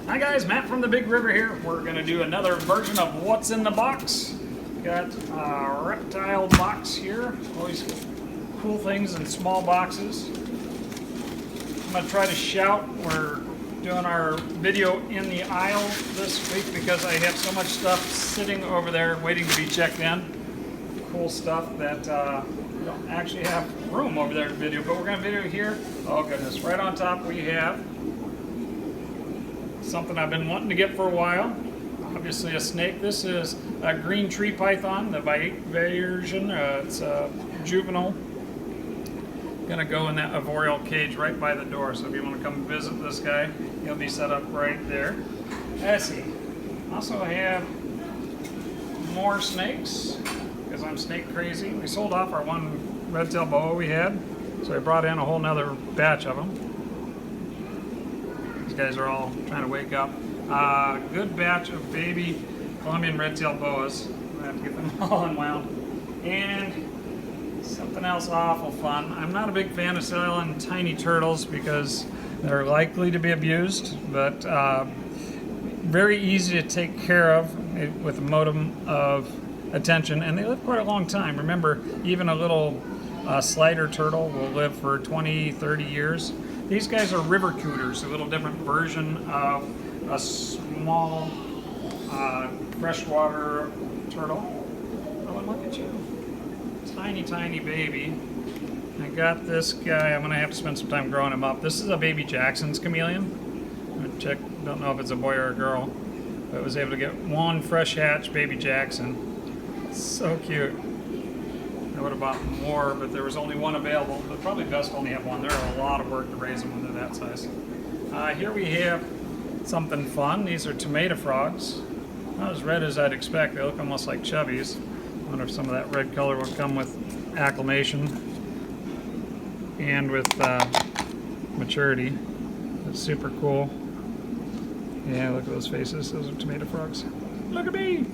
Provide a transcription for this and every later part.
Hi guys, Matt from the Big River here. We're going to do another version of What's in the Box. Got a reptile box here. Always cool things in small boxes. I'm going to try to shout. We're doing our video in the aisle this week because I have so much stuff sitting over there waiting to be checked in. Cool stuff that we don't actually have room over there to video, but we're going to video here. Oh goodness, right on top we have something I've been wanting to get for a while. Obviously a snake. This is a green tree python, the bite version. It's a juvenile. Gonna go in that arboreal cage right by the door. So if you want to come visit this guy, he'll be set up right there. Let's see. Also have more snakes because I'm snake crazy. We sold off our one red-tailed boa we had, so I brought in a whole nother batch of them. These guys are all trying to wake up. Good batch of baby Colombian red-tailed boas. I have to get them all unwound. And something else awful fun. I'm not a big fan of selling tiny turtles because they're likely to be abused, but very easy to take care of with a modicum of attention, and they live quite a long time. Remember, even a little slider turtle will live for 20, 30 years. These guys are river cooters, a little different version of a small freshwater turtle. Oh, and look at you. Tiny, tiny baby. I got this guy. I'm going to have to spend some time growing him up. This is a baby Jackson's chameleon. I'm going to check. Don't know if it's a boy or a girl. But I was able to get one fresh hatch baby Jackson. So cute. I would have bought more, but there was only one available. But probably best to only have one. They're a lot of work to raise them when they're that size. Here we have something fun. These are tomato frogs. Not as red as I'd expect. They look almost like chubbies. I wonder if some of that red color will come with acclimation and with maturity. It's super cool. Yeah, look at those faces. Those are tomato frogs. Look at me!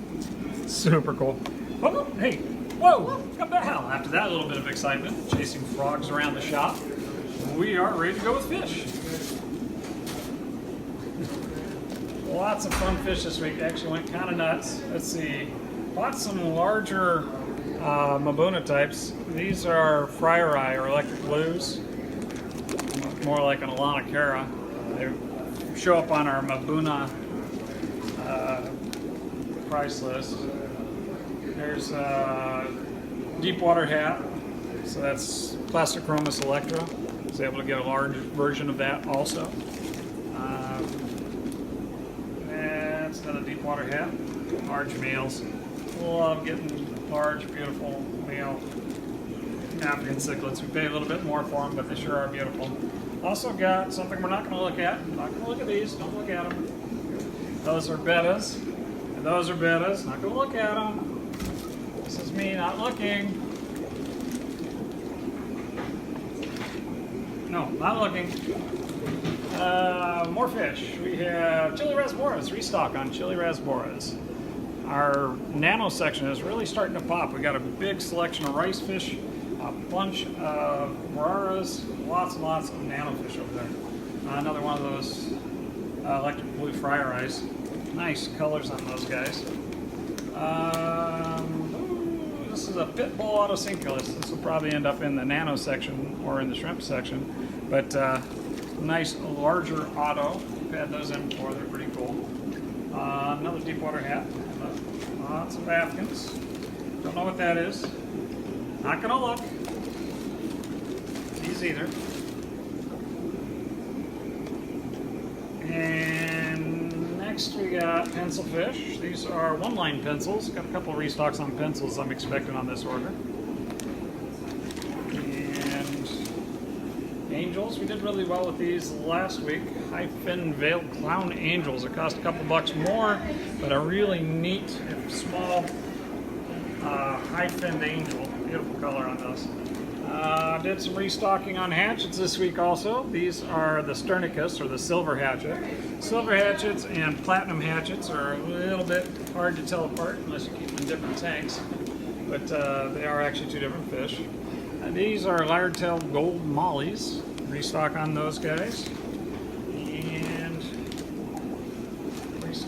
Super cool. Oh, hey! Whoa! Come the hell! After that little bit of excitement, chasing frogs around the shop, we are ready to go with fish. Lots of fun fish this week. Actually went kind of nuts. Let's see. Bought some larger Mabuna types. These are fryer eye or electric blues. More like an Alana Cara. They show up on our Mabuna price list. There's a Deepwater hat. So that's Plastochromis electra. I was able to get a large version of that also. That's another Deepwater hat. Large males. Love getting large, beautiful male African cichlids. We pay a little bit more for them, but they sure are beautiful. Also got something we're not going to look at. Not going to look at these. Don't look at them. Those are bettas. And those are bettas. Not going to look at them. This is me not looking. No, not looking. More fish. We have chili rasboras. Restock on chili rasboras. Our Nano section is really starting to pop. We got a big selection of rice fish, a bunch of moraras, lots and lots of Nano fish over there. Another one of those electric blue fryer eyes. Nice colors on those guys. This is a pit bull autocinculus. This will probably end up in the Nano section or in the shrimp section, but nice larger auto. We've had those in before. They're pretty cool. Another Deepwater hat. Lots of Africans. Don't know what that is. Not gonna look. These either. And next we got pencil fish. These are one-line pencils. Got a couple of restocks on pencils I'm expecting on this order. And angels. We did really well with these last week. High fin veiled clown angels. It cost a couple bucks more, but a really neat, small, high finned angel. Beautiful color on those. Did some restocking on hatchets this week also. These are the Sternicus, or the silver hatchet. Silver hatchets and platinum hatchets are a little bit hard to tell apart unless you keep them in different tanks, but they are actually two different fish. These are lyre-tailed gold mollies. Restock on those guys. And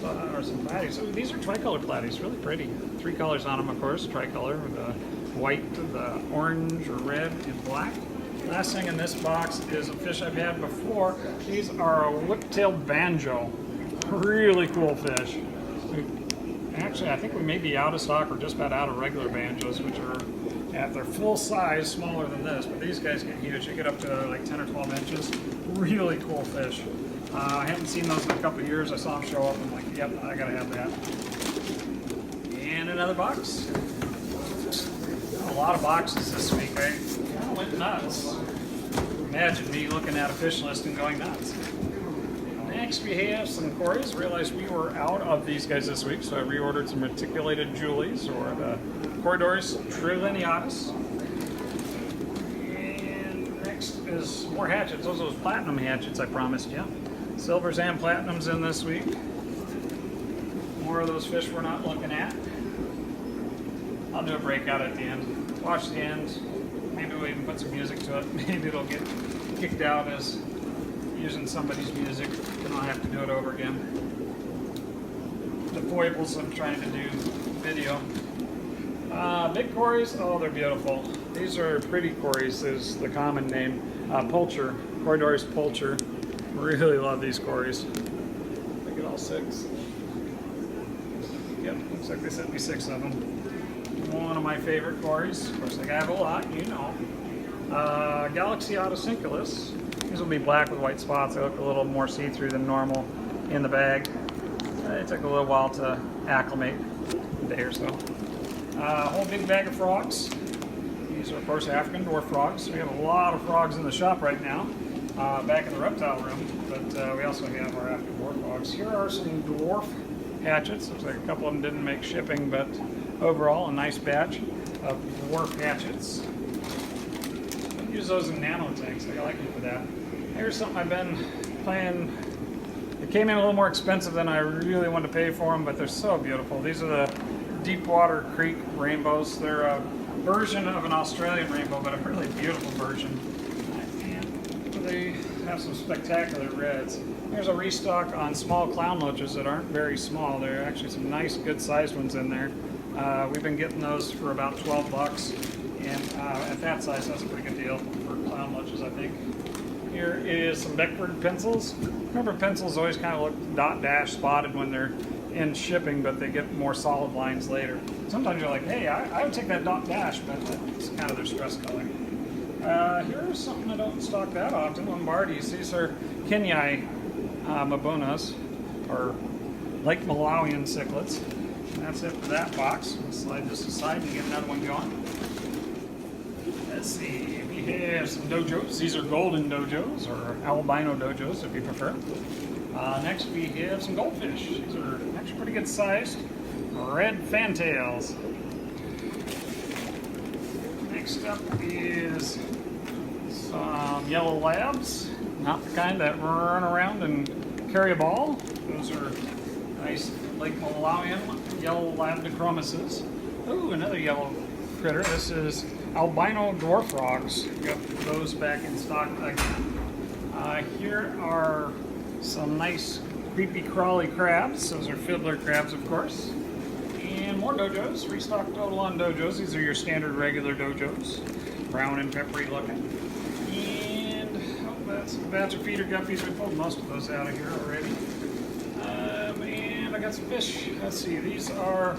or some platies. So these are tricolor platies, really pretty. 3 colors on them, of course. Tricolor with the white, the orange, or red, and black. Last thing in this box is a fish I've had before. These are a whip-tailed banjo. Really cool fish. Actually, I think we may be out of stock or just about out of regular banjos, which are at their full size, smaller than this. But these guys get huge. They get up to like 10 or 12 inches. Really cool fish. I haven't seen those in a couple of years. I saw them show up. I'm like, yep, I gotta have that. And another box. A lot of boxes this week. I kind of went nuts. Imagine me looking at a fish list and going nuts. Next we have some cories. Realized we were out of these guys this week, so I reordered some reticulated Julies, or the Corridors trilineatus. And next is more hatchets. Those are those platinum hatchets I promised you. Silvers and platinums in this week. More of those fish we're not looking at. I'll do a breakout at the end. Watch the end. Maybe we'll even put some music to it. Maybe it'll get kicked out as using somebody's music. Then I'll have to do it over again. The foibles of trying to do video. Big cories, oh, they're beautiful. These are pretty cories, is the common name. Pulcher, Corridors pulcher. Really love these cories. Look at all 6. Yep, looks like they sent me 6 of them. One of my favorite cories. Of course, I have a lot, you know. Galaxy Autocinculus. These will be black with white spots. They look a little more see-through than normal in the bag. It took a little while to acclimate, a day or so. A whole big bag of frogs. These are, of course, African dwarf frogs. We have a lot of frogs in the shop right now, back in the reptile room, but we also have our African dwarf frogs. Here are some dwarf hatchets. Looks like a couple of them didn't make shipping, but overall, a nice batch of dwarf hatchets. I use those in nano tanks. I like them for that. Here's something I've been playing. It came in a little more expensive than I really wanted to pay for them, but they're so beautiful. These are the Deepwater Creek rainbows. They're a version of an Australian rainbow, but a really beautiful version. And they have some spectacular reds. Here's a restock on small clown loaches that aren't very small. There are actually some nice, good-sized ones in there. We've been getting those for about 12 bucks, and at that size, that's a pretty good deal for clown loaches, I think. Here is some Beckford pencils. Remember, pencils always kind of look dot dash spotted when they're in shipping, but they get more solid lines later. Sometimes you're like, hey, I would take that dot dash, but it's kind of their stress color. Here's something I don't stock that often, Lombardies. These are Kenyai Mabunas, or Lake Malawian cichlids. And that's it for that box. We'll slide this aside and get another one going. Let's see, we have some dojos. These are golden dojos, or albino dojos if you prefer. Next we have some goldfish. These are actually pretty good sized. Red fantails. Next up is some yellow labs. Not the kind that run around and carry a ball. Those are nice Lake Malawian yellow labdichromuses. Ooh, another yellow critter. This is albino dwarf frogs. Got those back in stock again. Here are some nice creepy crawly crabs. Those are fiddler crabs, of course. And more dojos. Restock total on dojos. These are your standard regular dojos. Brown and peppery looking. And that's a batch of feeder guppies. We pulled most of those out of here already. And I got some fish. Let's see. These are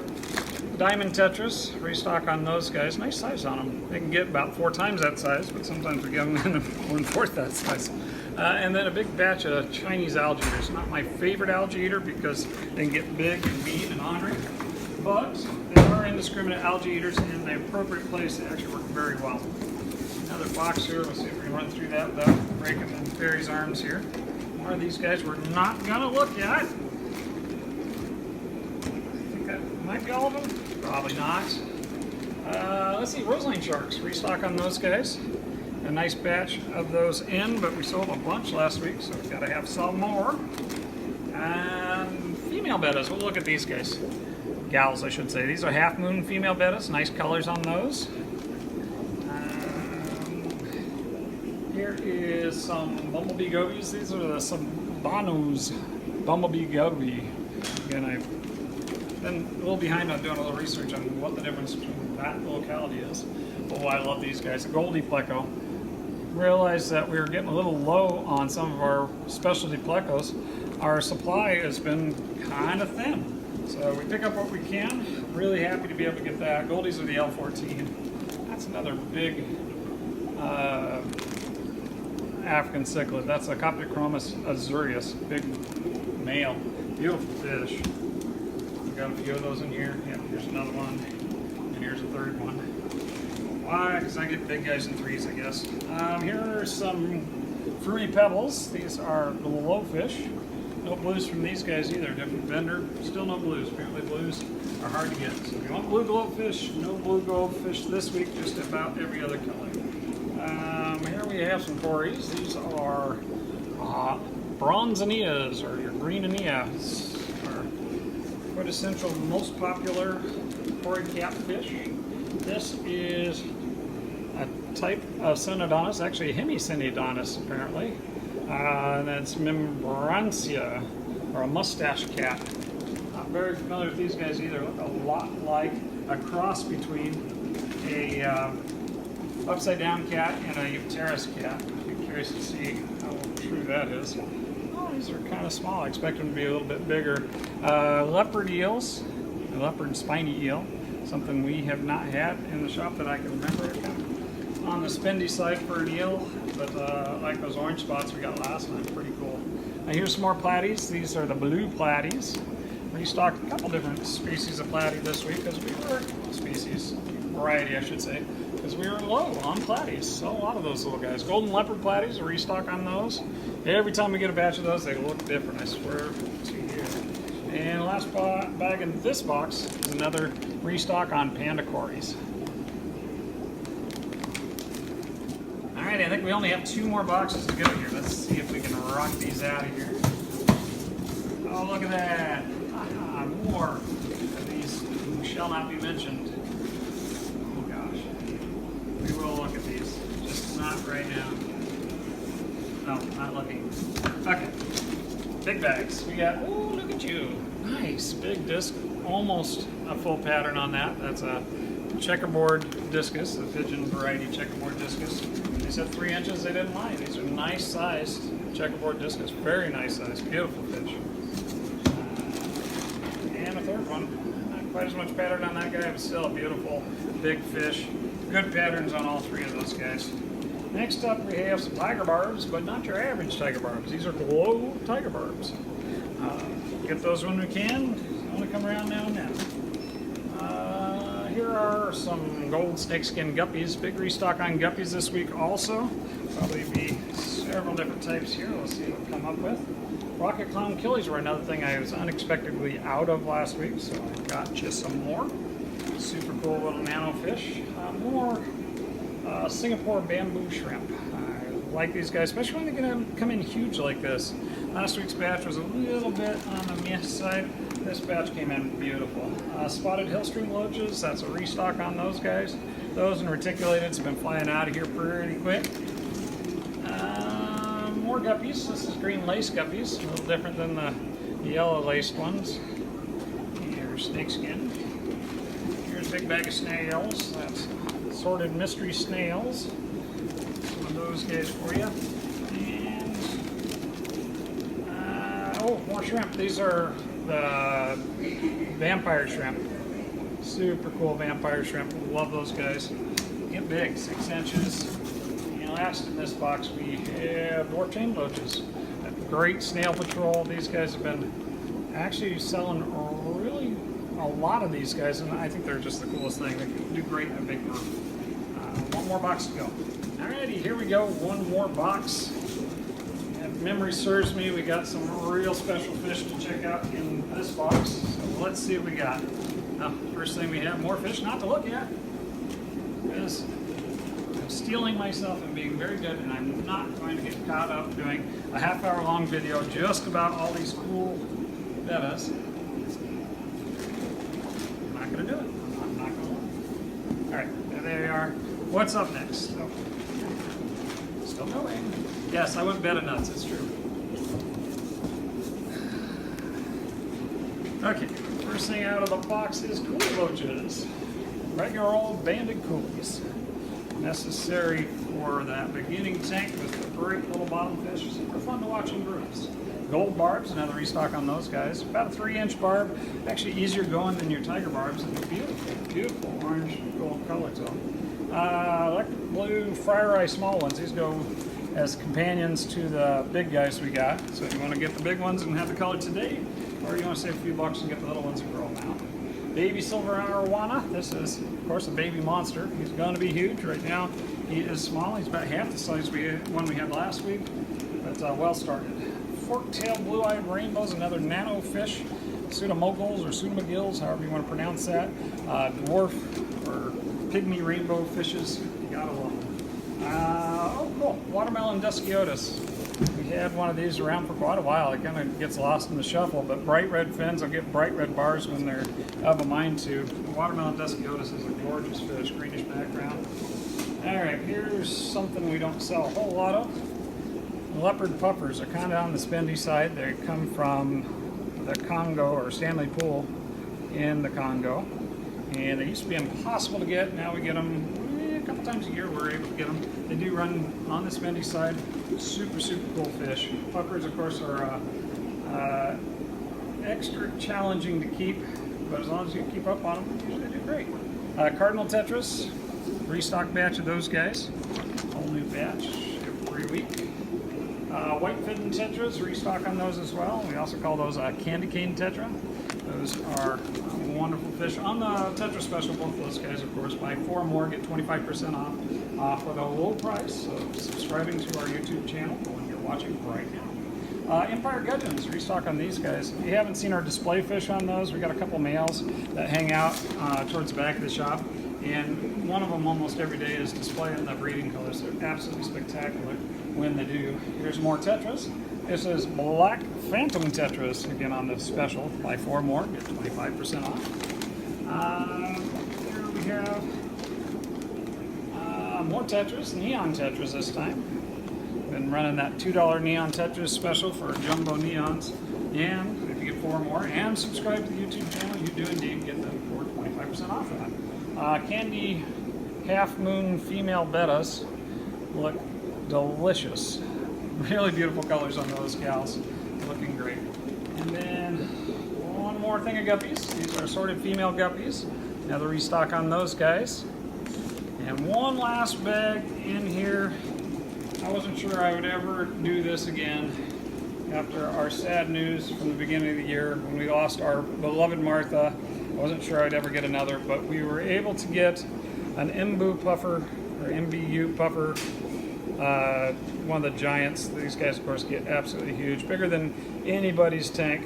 diamond tetras. Restock on those guys. Nice size on them. They can get about 4 times that size, but sometimes we get them in 1/4 that size. And then a big batch of Chinese algae eaters. Not my favorite algae eater because they can get big and mean and ornery, but they are indiscriminate algae eaters in the appropriate place. They actually work very well. Another box here. Let's see if we can run through that without breaking Barry's arms here. More of these guys we're not going to look at. I think that might be all of them. Probably not. Let's see, rosaline sharks. Restock on those guys. A nice batch of those in, but we sold a bunch last week, so we've got to have some more. And female bettas. We'll look at these guys. Gals, I should say. These are half moon female bettas. Nice colors on those. Here is some bumblebee gobies. These are some Banu's bumblebee goby. Again, I've been a little behind on doing a little research on what the difference between that locality is. Oh, I love these guys. The Goldie Pleco. Realized that we were getting a little low on some of our specialty plecos. Our supply has been kind of thin. So we pick up what we can. Really happy to be able to get that. Goldies are the L14. That's another big African cichlid. That's a Coptochromis azureus, big male. Beautiful fish. We've got a few of those in here. Yeah, here's another one. And here's a third one. Why? Because I get big guys in threes, I guess. Here are some fruity pebbles. These are glowfish. No blues from these guys either. Different vendor. Still no blues. Apparently blues are hard to get. So if you want blue glowfish, no blue glowfish this week. Just about every other color. Here we have some cories. These are bronzinias, or your green aeneas, our quintessential most popular cory catfish. This is a type of Synodontis, actually a Hemisynodontis apparently. And that's Membrantia, or a mustache cat. Not very familiar with these guys either. Look a lot like a cross between a upside down cat and a Euteris cat. I'd be curious to see how true that is. Oh, these are kind of small. I expect them to be a little bit bigger. Leopard eels, a leopard spiny eel. Something we have not had in the shop that I can remember. Kind of on the spendy side for an eel, but like those orange spots we got last time, pretty cool. Now here's some more platies. These are the blue platies. Restocked a couple different species of platy this week because we were variety I should say, because we were low on platies. So a lot of those little guys. Golden leopard platies, a restock on those. Every time we get a batch of those, they look different, I swear to you. And the last bag in this box is another restock on panda cories. Alright, I think we only have 2 more boxes to go here. Let's see if we can rock these out of here. Oh, look at that. More of these who shall not be mentioned. Oh gosh. We will look at these. Just not right now. No, not looking. Okay. Big bags. We got, oh, look at you. Nice. Big disc. Almost a full pattern on that. That's a checkerboard discus, the pigeon variety checkerboard discus. They said 3 inches, they didn't lie. These are nice sized checkerboard discus. Very nice size. Beautiful fish. And a third one. Not quite as much pattern on that guy, but still a beautiful big fish. Good patterns on all 3 of those guys. Next up we have some tiger barbs, but not your average tiger barbs. These are glow tiger barbs. Get those when we can. Only come around now and then. Here are some gold snakeskin guppies. Big restock on guppies this week also. Probably be several different types here. We'll see what we come up with. Rocket clown killies were another thing I was unexpectedly out of last week, so I got you some more. Super cool little nano fish. More Singapore bamboo shrimp. I like these guys, especially when they're going to come in huge like this. Last week's batch was a little bit on the meh side. This batch came in beautiful. Spotted hillstream loaches, that's a restock on those guys. Those and reticulateds have been flying out of here pretty quick. More guppies. This is green lace guppies, a little different than the yellow laced ones. Here's snakeskin. Here's a big bag of snails. That's assorted mystery snails. Some of those guys for you. And oh, more shrimp. These are the vampire shrimp. Super cool vampire shrimp. Love those guys. Get big, 6 inches. And last in this box we have dwarf chain loaches. Great snail patrol. These guys have been actually selling really a lot of these guys, and I think they're just the coolest thing. They do great in a big group. One more box to go. Alrighty, here we go. One more box. If memory serves me, we got some real special fish to check out in this box. So let's see what we got. Now, first thing we have, more fish not to look at. Because I'm stealing myself and being very good, and I'm not going to get caught up doing a half-hour long video just about all these cool bettas. I'm not going to do it. I'm not going to. Alright, there they are. What's up next? Oh. Still going. Yes, I went betta nuts, it's true. Okay, first thing out of the box is coolie loaches. Regular old banded coolies. Necessary for that beginning tank with the great little bottom fish. Super fun to watch in groups. Gold barbs, another restock on those guys. About a 3-inch barb. Actually easier going than your tiger barbs. And beautiful, beautiful orange gold color to them. Electric blue fryer eye small ones. These go as companions to the big guys we got. So if you want to get the big ones and have the color today, or you want to save a few bucks and get the little ones and grow them out. Baby silver arowana. This is, of course, a baby monster. He's going to be huge. Right now, he is small. He's about half the size one we had last week, but well started. Fork-tailed blue-eyed rainbows, another nano fish. Pseudomoguls or pseudomogills, however you want to pronounce that. Dwarf or pygmy rainbow fishes. You gotta love them. Oh, cool. Watermelon desciotis. We had one of these around for quite a while. It kind of gets lost in the shuffle, but bright red fins. I'll get bright red bars when they're of a mind to. Watermelon desciotis is a gorgeous fish, greenish background. All right, here's something we don't sell a whole lot of. Leopard puffers are kind of on the spendy side. They come from the Congo or Stanley Pool in the Congo, and they used to be impossible to get. Now we get them a couple times a year. We're able to get them. They do run on the spendy side. Super, super cool fish. Puffers, of course, are extra challenging to keep, but as long as you keep up on them, usually they do great. Cardinal tetras, restock batch of those guys. Whole new batch every week. White fin tetras, restock on those as well. We also call those candy cane tetra. Those are wonderful fish. On the tetra special, both of those guys, of course, buy 4 more, get 25% off at a low price. So subscribing to our YouTube channel, the one you're watching right now. Empire gudgeons, restock on these guys. If you haven't seen our display fish on those, we got a couple males that hang out towards the back of the shop. And one of them almost every day is displaying the breeding colors. They're absolutely spectacular when they do. Here's more tetras. This is black phantom tetras, again on the special. Buy 4 more, get 25% off. Here we have more tetras, neon tetras this time. Been running that $2 neon tetras special for jumbo neons. And if you get 4 more and subscribe to the YouTube channel, you do indeed get them for 25% off of that. Candy half moon female bettas look delicious. Really beautiful colors on those gals. Looking great. And then one more thing of guppies. These are assorted female guppies. Another restock on those guys. And one last bag in here. I wasn't sure I would ever do this again after our sad news from the beginning of the year when we lost our beloved Martha. I wasn't sure I'd ever get another, but we were able to get an MBU puffer, or MBU puffer, one of the giants. These guys, of course, get absolutely huge, bigger than anybody's tank.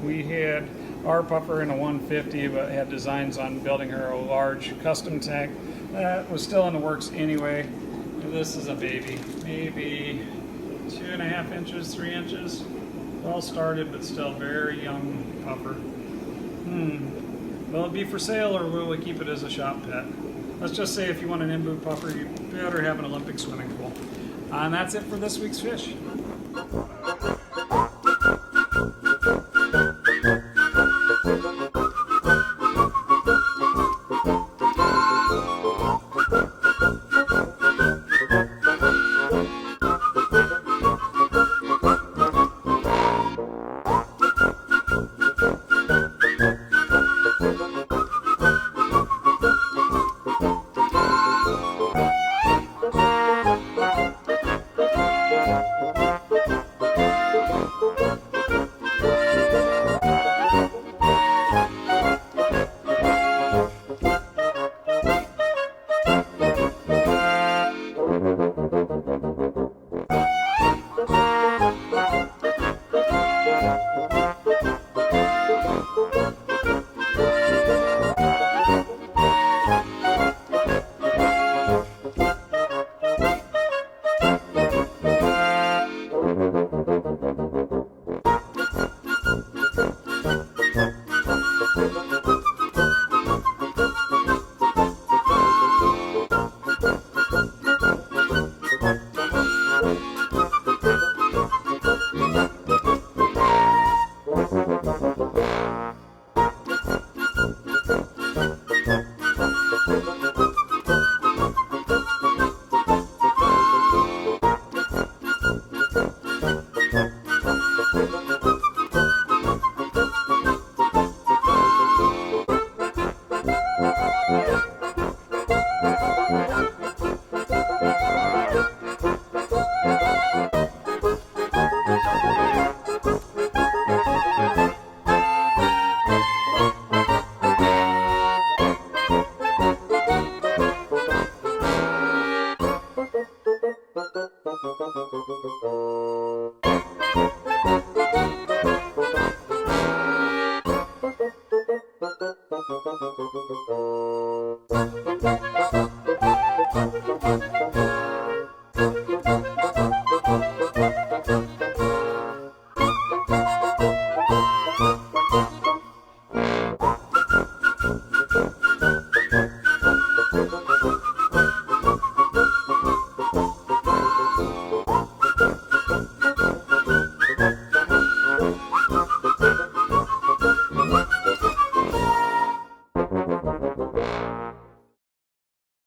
We had our puffer in a 150, but had designs on building her a large custom tank. That was still in the works anyway. This is a baby, maybe 2.5 inches, 3 inches. Well started, but still very young puffer. Will it be for sale, or will we keep it as a shop pet? Let's just say if you want an MBU puffer, you better have an Olympic swimming pool. And that's it for this week's fish.